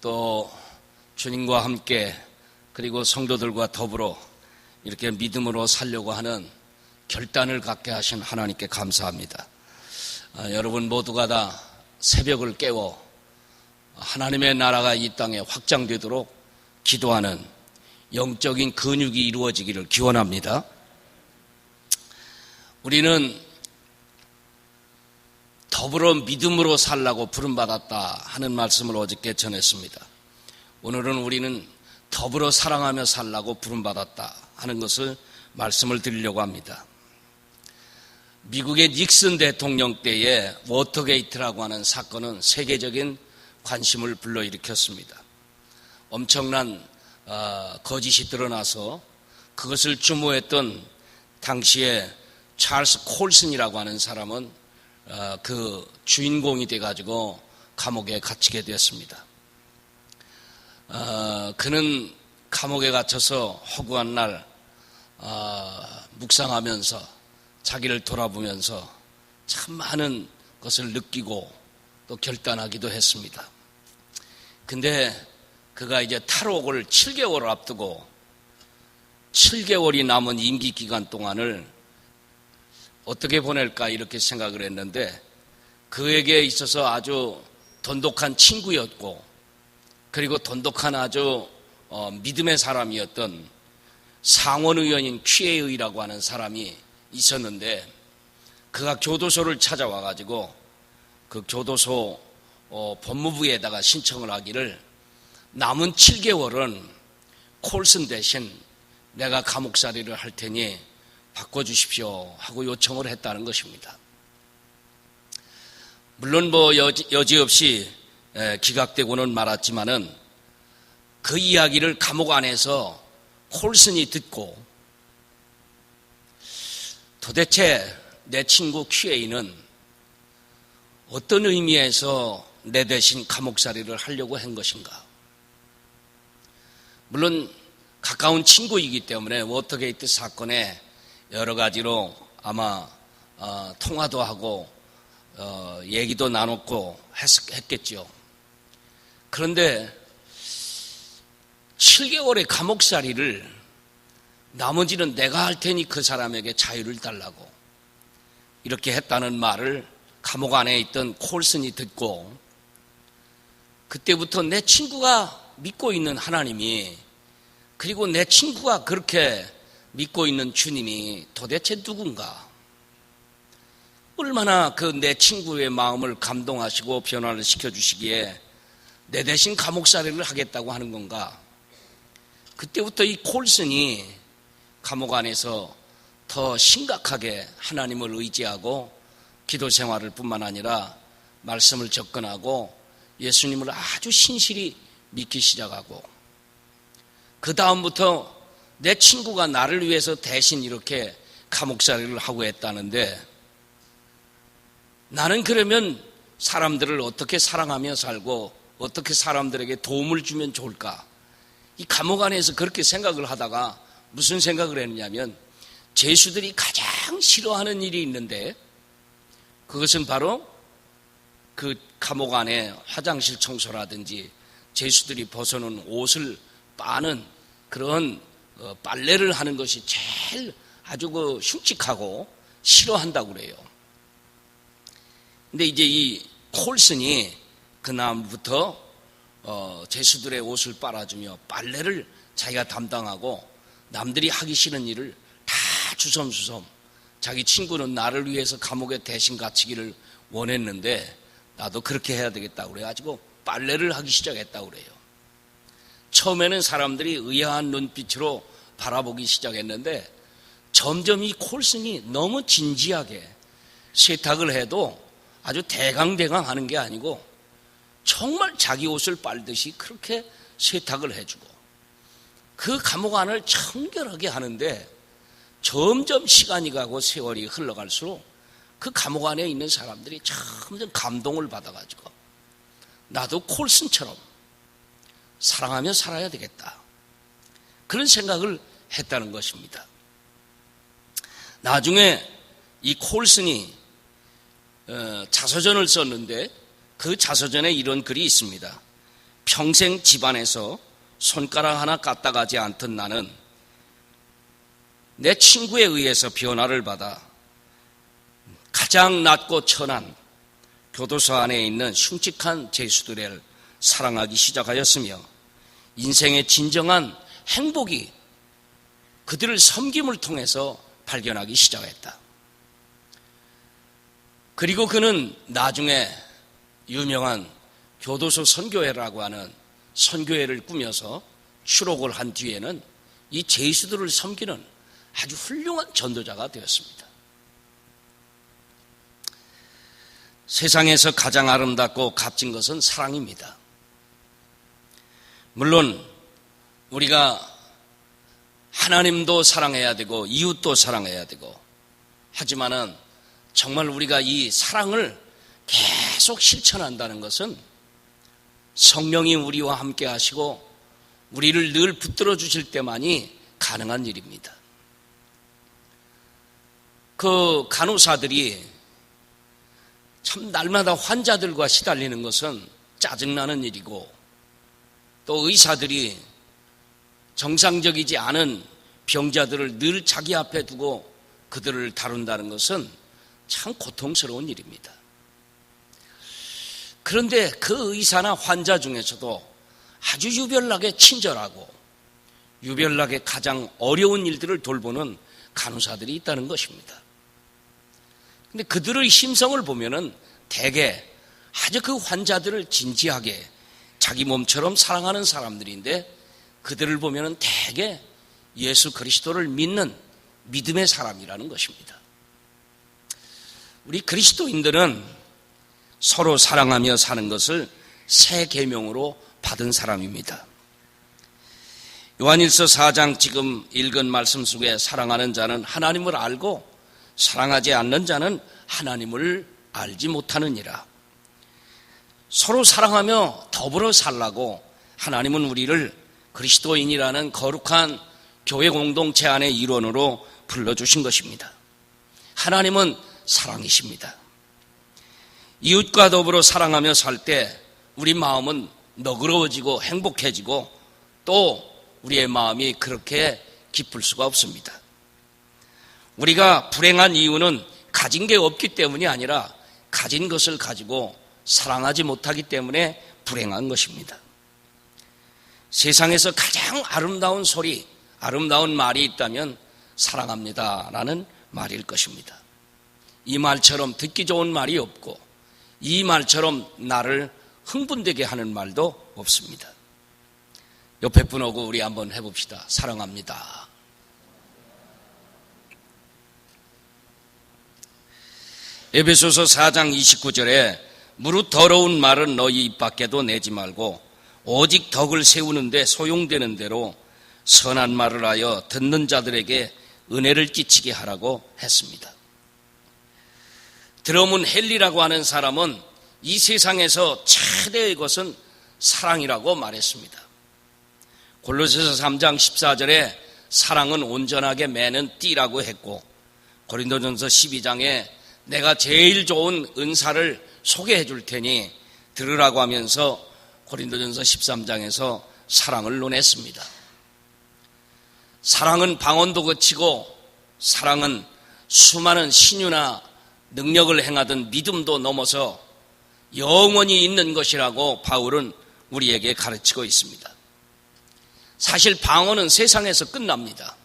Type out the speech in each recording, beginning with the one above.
또 주님과 함께 그리고 성도들과 더불어 이렇게 믿음으로 살려고 하는 결단을 갖게 하신 하나님께 감사합니다. 여러분 모두가 다 새벽을 깨워 하나님의 나라가 이 땅에 확장되도록 기도하는 영적인 근육이 이루어지기를 기원합니다. 우리는 더불어 믿음으로 살라고 부름받았다 하는 말씀을 어저께 전했습니다. 오늘은 우리는 더불어 사랑하며 살라고 부름받았다 하는 것을 말씀을 드리려고 합니다. 미국의 닉슨 대통령 때의 워터게이트라고 하는 사건은 세계적인 관심을 불러일으켰습니다. 엄청난 거짓이 드러나서 그것을 주모했던 당시에 찰스 콜슨이라고 하는 사람은 그 주인공이 돼가지고 감옥에 갇히게 되었습니다. 그는 감옥에 갇혀서 허구한 날 묵상하면서 자기를 돌아보면서 참 많은 것을 느끼고 또 결단하기도 했습니다. 근데 그가 이제 탈옥을 7개월을 앞두고 7개월이 남은 임기 기간 동안을 어떻게 보낼까 이렇게 생각을 했는데 그에게 있어서 아주 돈독한 친구였고 그리고 돈독한 아주 믿음의 사람이었던 상원의원인 퀴에의라고 하는 사람이 있었는데 그가 교도소를 찾아와 가지고 그 교도소 법무부에다가 신청을 하기를 남은 7개월은 콜슨 대신 내가 감옥살이를 할 테니 바꿔주십시오 하고 요청을 했다는 것입니다. 물론 여지없이 기각되고는 말았지만은 그 이야기를 감옥 안에서 콜슨이 듣고 도대체 내 친구 퀴에이는 어떤 의미에서 내 대신 감옥살이를 하려고 한 것인가? 물론 가까운 친구이기 때문에 워터게이트 사건에 여러 가지로 아마 통화도 하고 얘기도 나눴고 했겠죠. 그런데 7개월의 감옥살이를 나머지는 내가 할 테니 그 사람에게 자유를 달라고 이렇게 했다는 말을 감옥 안에 있던 콜슨이 듣고 그때부터 내 친구가 믿고 있는 하나님이 그리고 내 친구가 그렇게 믿고 있는 주님이 도대체 누군가? 얼마나 그 내 친구의 마음을 감동하시고 변화를 시켜주시기에 내 대신 감옥살이를 하겠다고 하는 건가? 그때부터 이 콜슨이 감옥 안에서 더 심각하게 하나님을 의지하고 기도 생활을 뿐만 아니라 말씀을 접근하고 예수님을 아주 신실히 믿기 시작하고 그 다음부터 내 친구가 나를 위해서 대신 이렇게 감옥살이를 하고 했다는데 나는 그러면 사람들을 어떻게 사랑하며 살고 어떻게 사람들에게 도움을 주면 좋을까? 이 감옥 안에서 그렇게 생각을 하다가 무슨 생각을 했냐면 죄수들이 가장 싫어하는 일이 있는데 그것은 바로 그 감옥 안에 화장실 청소라든지 죄수들이 벗어놓은 옷을 빠는 그런 빨래를 하는 것이 제일 아주 흉측하고 싫어한다고 그래요. 근데 이제 이 콜슨이 그 다음부터 죄수들의 옷을 빨아주며 빨래를 자기가 담당하고 남들이 하기 싫은 일을 다 주섬주섬 자기 친구는 나를 위해서 감옥에 대신 갇히기를 원했는데 나도 그렇게 해야 되겠다고 그래가지고 빨래를 하기 시작했다고 그래요. 처음에는 사람들이 의아한 눈빛으로 바라보기 시작했는데 점점 이 콜슨이 너무 진지하게 세탁을 해도 아주 대강대강 하는 게 아니고 정말 자기 옷을 빨듯이 그렇게 세탁을 해주고 그 감옥 안을 청결하게 하는데 점점 시간이 가고 세월이 흘러갈수록 그 감옥 안에 있는 사람들이 점점 감동을 받아가지고 나도 콜슨처럼 사랑하며 살아야 되겠다. 그런 생각을 했다는 것입니다. 나중에 이 콜슨이 자서전을 썼는데 그 자서전에 이런 글이 있습니다. 평생 집안에서 손가락 하나 까딱하지 않던 나는 내 친구에 의해서 변화를 받아 가장 낮고 천한 교도소 안에 있는 흉측한 죄수들을 사랑하기 시작하였으며 인생의 진정한 행복이 그들을 섬김을 통해서 발견하기 시작했다. 그리고 그는 나중에 유명한 교도소 선교회라고 하는 선교회를 꾸며서 추록을 한 뒤에는 이 죄수들을 섬기는 아주 훌륭한 전도자가 되었습니다. 세상에서 가장 아름답고 값진 것은 사랑입니다. 물론 우리가 하나님도 사랑해야 되고 이웃도 사랑해야 되고 하지만은 정말 우리가 이 사랑을 계속 실천한다는 것은 성령이 우리와 함께 하시고 우리를 늘 붙들어 주실 때만이 가능한 일입니다. 그 간호사들이 참 날마다 환자들과 시달리는 것은 짜증나는 일이고 또 의사들이 정상적이지 않은 병자들을 늘 자기 앞에 두고 그들을 다룬다는 것은 참 고통스러운 일입니다. 그런데 그 의사나 환자 중에서도 아주 유별나게 친절하고 유별나게 가장 어려운 일들을 돌보는 간호사들이 있다는 것입니다. 근데 그들의 심성을 보면은 대개 아주 그 환자들을 진지하게 자기 몸처럼 사랑하는 사람들인데 그들을 보면은 대개 예수 그리스도를 믿는 믿음의 사람이라는 것입니다. 우리 그리스도인들은 서로 사랑하며 사는 것을 새 계명으로 받은 사람입니다. 요한일서 4장 지금 읽은 말씀 속에 사랑하는 자는 하나님을 알고 사랑하지 않는 자는 하나님을 알지 못하느니라. 서로 사랑하며 더불어 살라고 하나님은 우리를 그리스도인이라는 거룩한 교회 공동체 안의 일원으로 불러주신 것입니다. 하나님은 사랑이십니다. 이웃과 더불어 사랑하며 살 때 우리 마음은 너그러워지고 행복해지고 또 우리의 마음이 그렇게 기쁠 수가 없습니다. 우리가 불행한 이유는 가진 게 없기 때문이 아니라 가진 것을 가지고 사랑하지 못하기 때문에 불행한 것입니다. 세상에서 가장 아름다운 소리, 아름다운 말이 있다면 사랑합니다라는 말일 것입니다. 이 말처럼 듣기 좋은 말이 없고 이 말처럼 나를 흥분되게 하는 말도 없습니다. 옆에 분하고 우리 한번 해봅시다. 사랑합니다. 에베소서 4장 29절에 무릇 더러운 말은 너희 입 밖에도 내지 말고 오직 덕을 세우는데 소용되는 대로 선한 말을 하여 듣는 자들에게 은혜를 끼치게 하라고 했습니다. 드러문 헨리라고 하는 사람은 이 세상에서 최대의 것은 사랑이라고 말했습니다. 골로새서 3장 14절에 사랑은 온전하게 매는 띠라고 했고 고린도전서 12장에 내가 제일 좋은 은사를 소개해 줄 테니 들으라고 하면서 고린도전서 13장에서 사랑을 논했습니다. 사랑은 방언도 거치고 사랑은 수많은 신유나 능력을 행하던 믿음도 넘어서 영원히 있는 것이라고 바울은 우리에게 가르치고 있습니다. 사실 방언은 세상에서 끝납니다.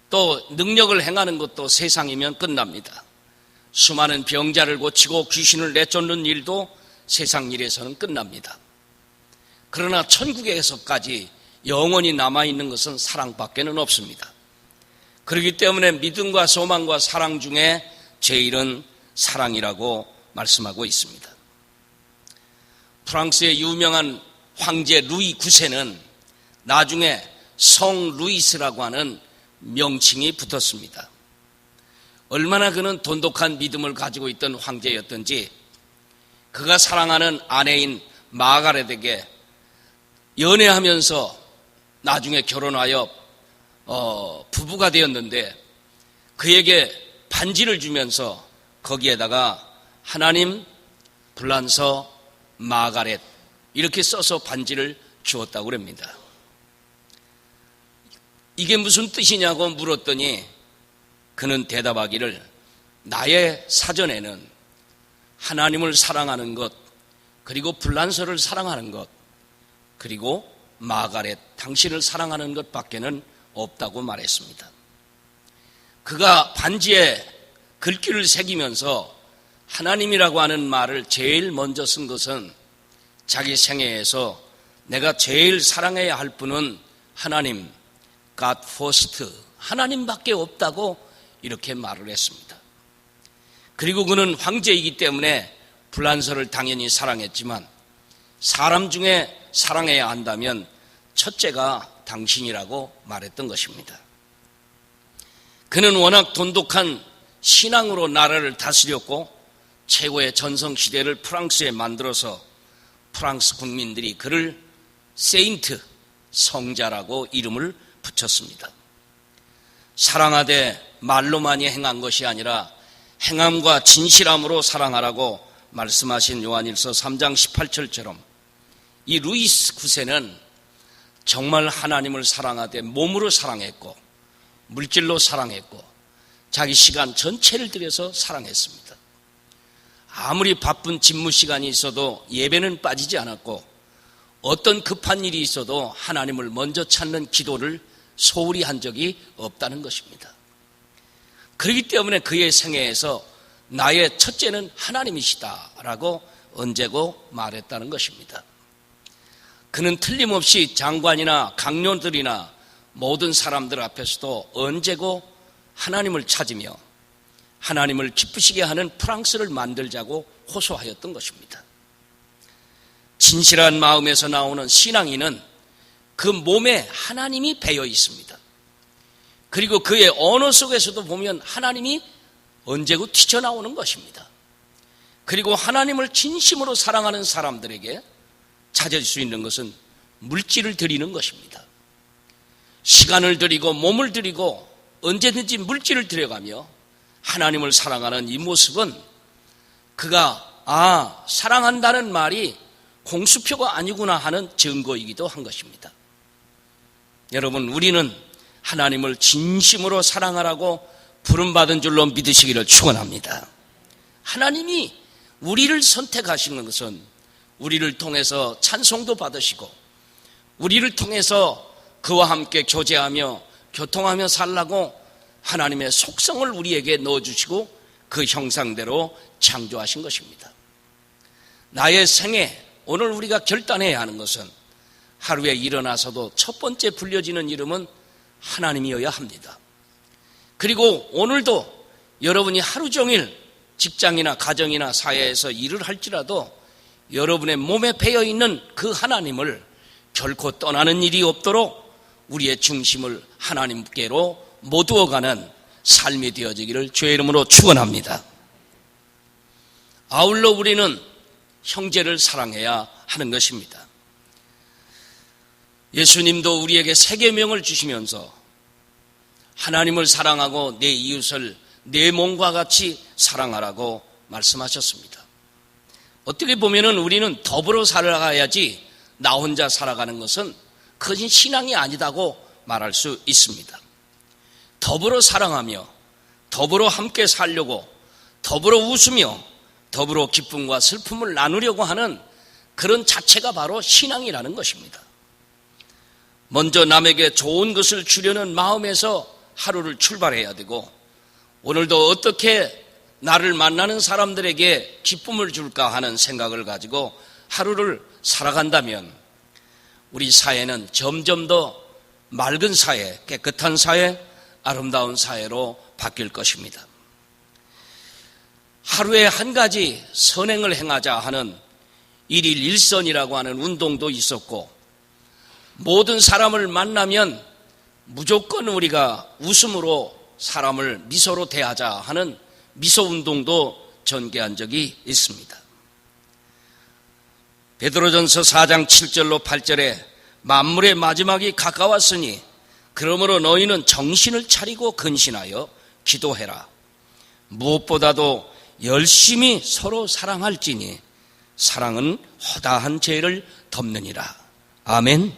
또 능력을 행하는 것도 세상이면 끝납니다. 수많은 병자를 고치고 귀신을 내쫓는 일도 세상 일에서는 끝납니다. 그러나 천국에서까지 영원히 남아있는 것은 사랑밖에는 없습니다. 그렇기 때문에 믿음과 소망과 사랑 중에 제일은 사랑이라고 말씀하고 있습니다. 프랑스의 유명한 황제 루이 9세는 나중에 성 루이스라고 하는 명칭이 붙었습니다. 얼마나 그는 돈독한 믿음을 가지고 있던 황제였던지 그가 사랑하는 아내인 마가렛에게 연애하면서 나중에 결혼하여 부부가 되었는데 그에게 반지를 주면서 거기에다가 하나님 불란서 마가렛 이렇게 써서 반지를 주었다고 그럽니다. 이게 무슨 뜻이냐고 물었더니 그는 대답하기를 나의 사전에는 하나님을 사랑하는 것, 그리고 불란서를 사랑하는 것, 그리고 마가렛 당신을 사랑하는 것밖에는 없다고 말했습니다. 그가 반지에 글귀를 새기면서 하나님이라고 하는 말을 제일 먼저 쓴 것은 자기 생애에서 내가 제일 사랑해야 할 분은 하나님, God first, 하나님밖에 없다고 이렇게 말을 했습니다. 그리고 그는 황제이기 때문에 불란서를 당연히 사랑했지만 사람 중에 사랑해야 한다면 첫째가 당신이라고 말했던 것입니다. 그는 워낙 돈독한 신앙으로 나라를 다스렸고 최고의 전성시대를 프랑스에 만들어서 프랑스 국민들이 그를 세인트, 성자라고 이름을 붙였습니다. 사랑하되 말로만이 행한 것이 아니라 행함과 진실함으로 사랑하라고 말씀하신 요한일서 3장 18절처럼 이 루이스 9세는 정말 하나님을 사랑하되 몸으로 사랑했고 물질로 사랑했고 자기 시간 전체를 들여서 사랑했습니다. 아무리 바쁜 집무 시간이 있어도 예배는 빠지지 않았고 어떤 급한 일이 있어도 하나님을 먼저 찾는 기도를 소홀히 한 적이 없다는 것입니다. 그렇기 때문에 그의 생애에서 나의 첫째는 하나님이시다라고 언제고 말했다는 것입니다. 그는 틀림없이 장관이나 강요들이나 모든 사람들 앞에서도 언제고 하나님을 찾으며 하나님을 기쁘시게 하는 프랑스를 만들자고 호소하였던 것입니다. 진실한 마음에서 나오는 신앙인은 그 몸에 하나님이 배어 있습니다. 그리고 그의 언어 속에서도 보면 하나님이 언제고 튀쳐나오는 것입니다. 그리고 하나님을 진심으로 사랑하는 사람들에게 찾을 수 있는 것은 물질을 드리는 것입니다. 시간을 드리고 몸을 드리고 언제든지 물질을 들여가며 하나님을 사랑하는 이 모습은 그가 사랑한다는 말이 공수표가 아니구나 하는 증거이기도 한 것입니다. 여러분, 우리는 하나님을 진심으로 사랑하라고 부름받은 줄로 믿으시기를 축원합니다. 하나님이 우리를 선택하시는 것은 우리를 통해서 찬송도 받으시고 우리를 통해서 그와 함께 교제하며 교통하며 살라고 하나님의 속성을 우리에게 넣어주시고 그 형상대로 창조하신 것입니다. 나의 생애, 오늘 우리가 결단해야 하는 것은 하루에 일어나서도 첫 번째 불려지는 이름은 하나님이어야 합니다. 그리고 오늘도 여러분이 하루 종일 직장이나 가정이나 사회에서 일을 할지라도 여러분의 몸에 배어있는 그 하나님을 결코 떠나는 일이 없도록 우리의 중심을 하나님께로 모두어가는 삶이 되어지기를 주의 이름으로 축원합니다. 아울러 우리는 형제를 사랑해야 하는 것입니다. 예수님도 우리에게 세 계명을 주시면서 하나님을 사랑하고 내 이웃을 내 몸과 같이 사랑하라고 말씀하셨습니다. 어떻게 보면은 우리는 더불어 살아가야지 나 혼자 살아가는 것은 그것은 신앙이 아니다고 말할 수 있습니다. 더불어 사랑하며 더불어 함께 살려고 더불어 웃으며 더불어 기쁨과 슬픔을 나누려고 하는 그런 자체가 바로 신앙이라는 것입니다. 먼저 남에게 좋은 것을 주려는 마음에서 하루를 출발해야 되고 오늘도 어떻게 나를 만나는 사람들에게 기쁨을 줄까 하는 생각을 가지고 하루를 살아간다면 우리 사회는 점점 더 맑은 사회, 깨끗한 사회, 아름다운 사회로 바뀔 것입니다. 하루에 한 가지 선행을 행하자 하는 1일 1선이라고 하는 운동도 있었고 모든 사람을 만나면 무조건 우리가 웃음으로 사람을 미소로 대하자 하는 미소 운동도 전개한 적이 있습니다. 베드로전서 4장 7절로 8절에 만물의 마지막이 가까웠으니 그러므로 너희는 정신을 차리고 근신하여 기도해라. 무엇보다도 열심히 서로 사랑할지니 사랑은 허다한 죄를 덮느니라. 아멘.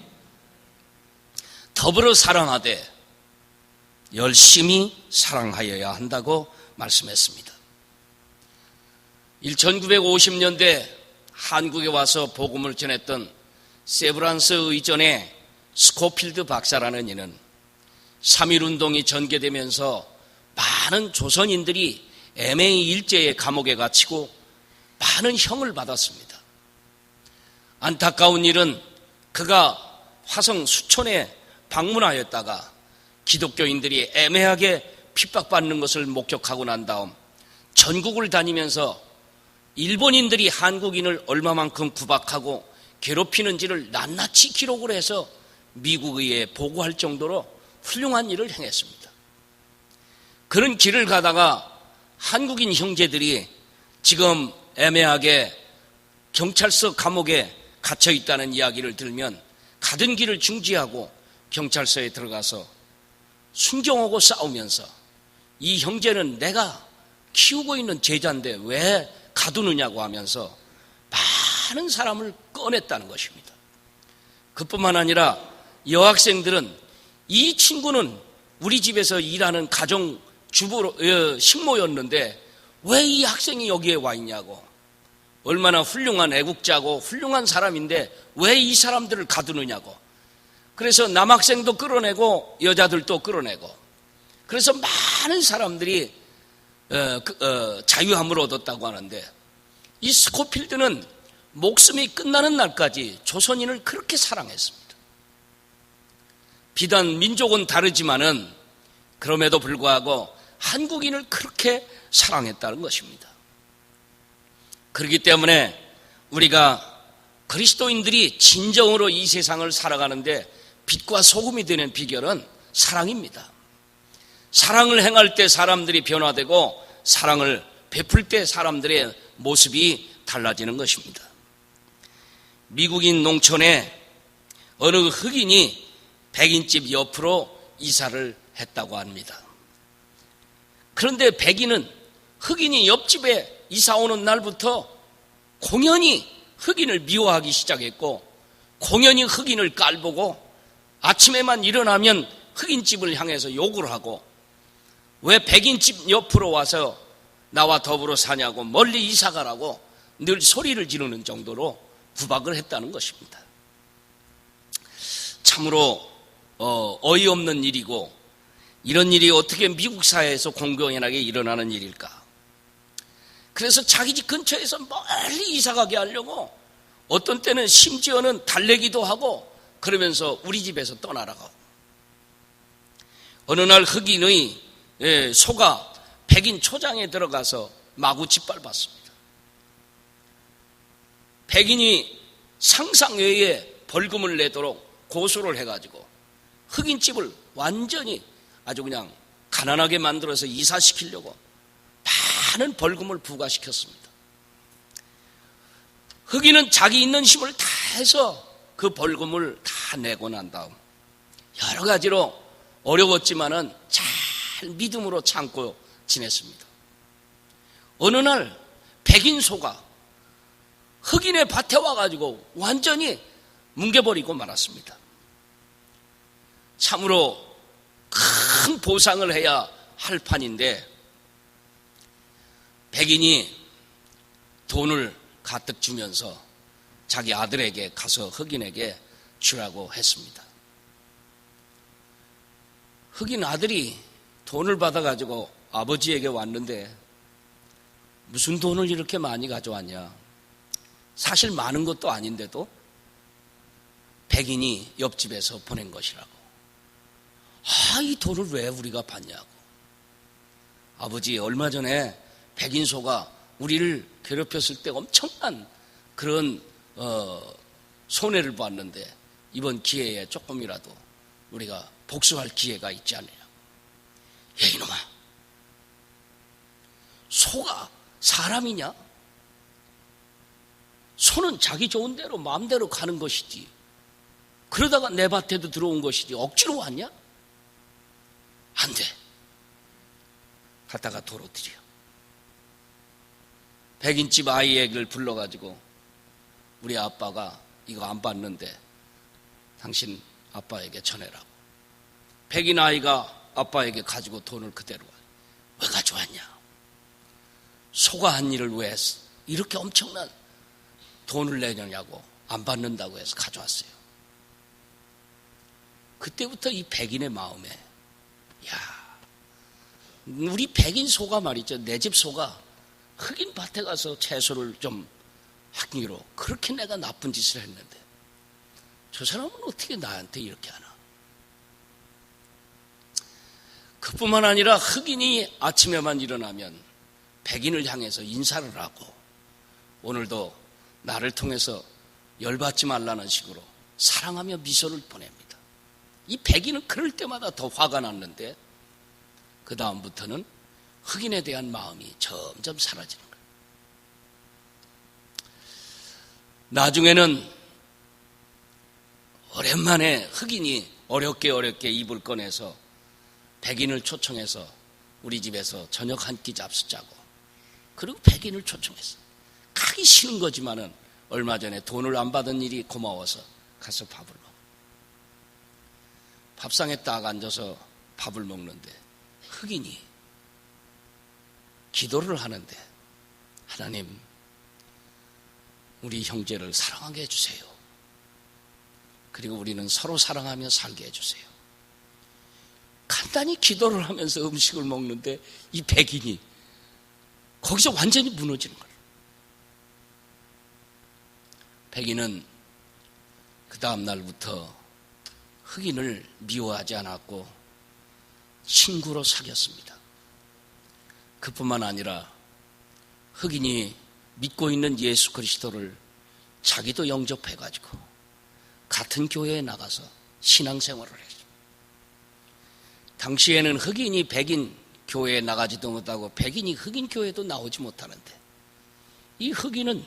더불어 사랑하되 열심히 사랑하여야 한다고 말씀했습니다. 1950년대 한국에 와서 복음을 전했던 세브란스 의전의 스코필드 박사라는 이는 3.1운동이 전개되면서 많은 조선인들이 MA 일제의 감옥에 갇히고 많은 형을 받았습니다. 안타까운 일은 그가 화성 수천에 방문하였다가 기독교인들이 애매하게 핍박받는 것을 목격하고 난 다음 전국을 다니면서 일본인들이 한국인을 얼마만큼 구박하고 괴롭히는지를 낱낱이 기록을 해서 미국 의회에 보고할 정도로 훌륭한 일을 행했습니다. 그런 길을 가다가 한국인 형제들이 지금 애매하게 경찰서 감옥에 갇혀 있다는 이야기를 들으면 가던 길을 중지하고 경찰서에 들어가서 순종하고 싸우면서 이 형제는 내가 키우고 있는 제자인데 왜 가두느냐고 하면서 많은 사람을 꺼냈다는 것입니다. 그뿐만 아니라 여학생들은 이 친구는 우리 집에서 일하는 가정주부 식모였는데 왜 이 학생이 여기에 와 있냐고, 얼마나 훌륭한 애국자고 훌륭한 사람인데 왜 이 사람들을 가두느냐고. 그래서 남학생도 끌어내고 여자들도 끌어내고, 그래서 많은 사람들이 자유함을 얻었다고 하는데, 이 스코필드는 목숨이 끝나는 날까지 조선인을 그렇게 사랑했습니다. 비단 민족은 다르지만은 그럼에도 불구하고 한국인을 그렇게 사랑했다는 것입니다. 그렇기 때문에 우리가 그리스도인들이 진정으로 이 세상을 살아가는데 빛과 소금이 되는 비결은 사랑입니다. 사랑을 행할 때 사람들이 변화되고 사랑을 베풀 때 사람들의 모습이 달라지는 것입니다. 미국인 농촌에 어느 흑인이 백인집 옆으로 이사를 했다고 합니다. 그런데 백인은 흑인이 옆집에 이사 오는 날부터 공연히 흑인을 미워하기 시작했고, 공연히 흑인을 깔보고, 아침에만 일어나면 흑인집을 향해서 욕을 하고, 왜 백인집 옆으로 와서 나와 더불어 사냐고, 멀리 이사 가라고 늘 소리를 지르는 정도로 구박을 했다는 것입니다. 참으로 어이없는 일이고, 이런 일이 어떻게 미국 사회에서 공공연하게 일어나는 일일까? 그래서 자기 집 근처에서 멀리 이사가게 하려고 어떤 때는 심지어는 달래기도 하고 그러면서 우리 집에서 떠나라고. 어느 날 흑인의 소가 백인 초장에 들어가서 마구 짓밟았습니다. 백인이 상상 외에 벌금을 내도록 고소를 해가지고 흑인 집을 완전히 아주 그냥 가난하게 만들어서 이사시키려고 많은 벌금을 부과시켰습니다. 흑인은 자기 있는 힘을 다해서 그 벌금을 다 내고 난 다음 여러 가지로 어려웠지만은 잘 믿음으로 참고 지냈습니다. 어느 날 백인 소가 흑인의 밭에 와가지고 완전히 뭉개버리고 말았습니다. 참으로 큰 보상을 해야 할 판인데 백인이 돈을 가득 주면서 자기 아들에게 가서 흑인에게 주라고 했습니다. 흑인 아들이 돈을 받아가지고 아버지에게 왔는데 무슨 돈을 이렇게 많이 가져왔냐? 사실 많은 것도 아닌데도 백인이 옆집에서 보낸 것이라고. 이 돈을 왜 우리가 받냐고. 아버지, 얼마 전에 백인소가 우리를 괴롭혔을 때 엄청난 그런 손해를 봤는데 이번 기회에 조금이라도 우리가 복수할 기회가 있지 않느냐. 야, 이놈아, 소가 사람이냐? 소는 자기 좋은 대로 마음대로 가는 것이지, 그러다가 내 밭에도 들어온 것이지 억지로 왔냐? 안 돼. 갖다가 도로 드려. 백인집 아이를 불러가지고 우리 아빠가 이거 안 받는데 당신 아빠에게 전해라고. 백인 아이가 아빠에게 가지고 돈을 그대로 왜 가져왔냐? 소가 한 일을 왜 이렇게 엄청난 돈을 내냐고, 안 받는다고 해서 가져왔어요. 그때부터 이 백인의 마음에, 야, 우리 백인 소가 말이죠, 내 집 소가 흑인 밭에 가서 채소를 좀 하기로 그렇게 내가 나쁜 짓을 했는데 저 사람은 어떻게 나한테 이렇게 하나? 그뿐만 아니라 흑인이 아침에만 일어나면 백인을 향해서 인사를 하고, 오늘도 나를 통해서 열받지 말라는 식으로 사랑하며 미소를 보냅니다. 이 백인은 그럴 때마다 더 화가 났는데 그 다음부터는 흑인에 대한 마음이 점점 사라지는 거예요. 나중에는 오랜만에 흑인이 어렵게 입을 꺼내서 백인을 초청해서 우리 집에서 저녁 한 끼 잡수자고, 그리고 백인을 초청했어. 가기 싫은 거지만은 얼마 전에 돈을 안 받은 일이 고마워서 가서 밥을 먹어. 밥상에 딱 앉아서 밥을 먹는데 흑인이 기도를 하는데, 하나님, 우리 형제를 사랑하게 해주세요. 그리고 우리는 서로 사랑하며 살게 해주세요. 간단히 기도를 하면서 음식을 먹는데 이 백인이 거기서 완전히 무너지는 거예요. 백인은 그 다음 날부터 흑인을 미워하지 않았고 친구로 사귀었습니다. 그뿐만 아니라 흑인이 믿고 있는 예수 그리스도를 자기도 영접해가지고 같은 교회에 나가서 신앙생활을 했어요. 당시에는 흑인이 백인 교회에 나가지도 못하고 백인이 흑인 교회도 나오지 못하는데, 이 흑인은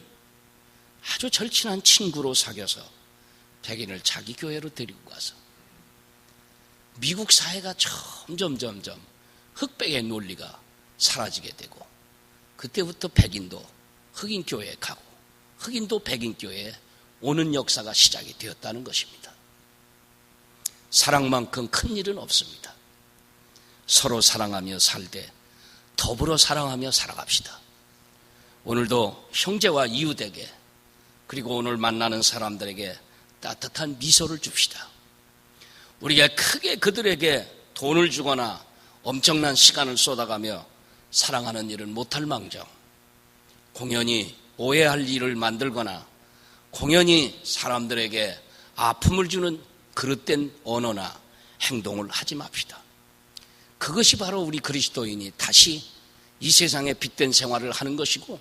아주 절친한 친구로 사귀어서 백인을 자기 교회로 데리고 가서 미국 사회가 점점 흑백의 논리가 사라지게 되고, 그때부터 백인도 흑인 교회에 가고 흑인도 백인 교회에 오는 역사가 시작이 되었다는 것입니다. 사랑만큼 큰 일은 없습니다. 서로 사랑하며 살되 더불어 사랑하며 살아갑시다. 오늘도 형제와 이웃에게, 그리고 오늘 만나는 사람들에게 따뜻한 미소를 줍시다. 우리가 크게 그들에게 돈을 주거나 엄청난 시간을 쏟아가며 사랑하는 일은 못할 망정, 공연히 오해할 일을 만들거나 공연히 사람들에게 아픔을 주는 그릇된 언어나 행동을 하지 맙시다. 그것이 바로 우리 그리스도인이 다시 이 세상에 빛된 생활을 하는 것이고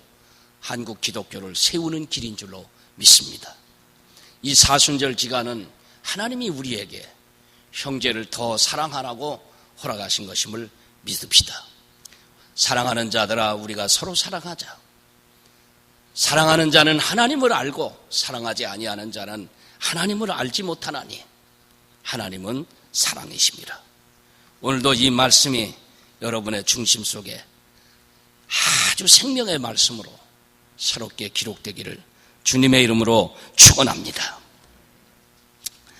한국 기독교를 세우는 길인 줄로 믿습니다. 이 사순절 기간은 하나님이 우리에게 형제를 더 사랑하라고 허락하신 것임을 믿읍시다. 사랑하는 자들아, 우리가 서로 사랑하자. 사랑하는 자는 하나님을 알고 사랑하지 아니하는 자는 하나님을 알지 못하나니 하나님은 사랑이십니다. 오늘도 이 말씀이 여러분의 중심 속에 아주 생명의 말씀으로 새롭게 기록되기를 주님의 이름으로 축원합니다.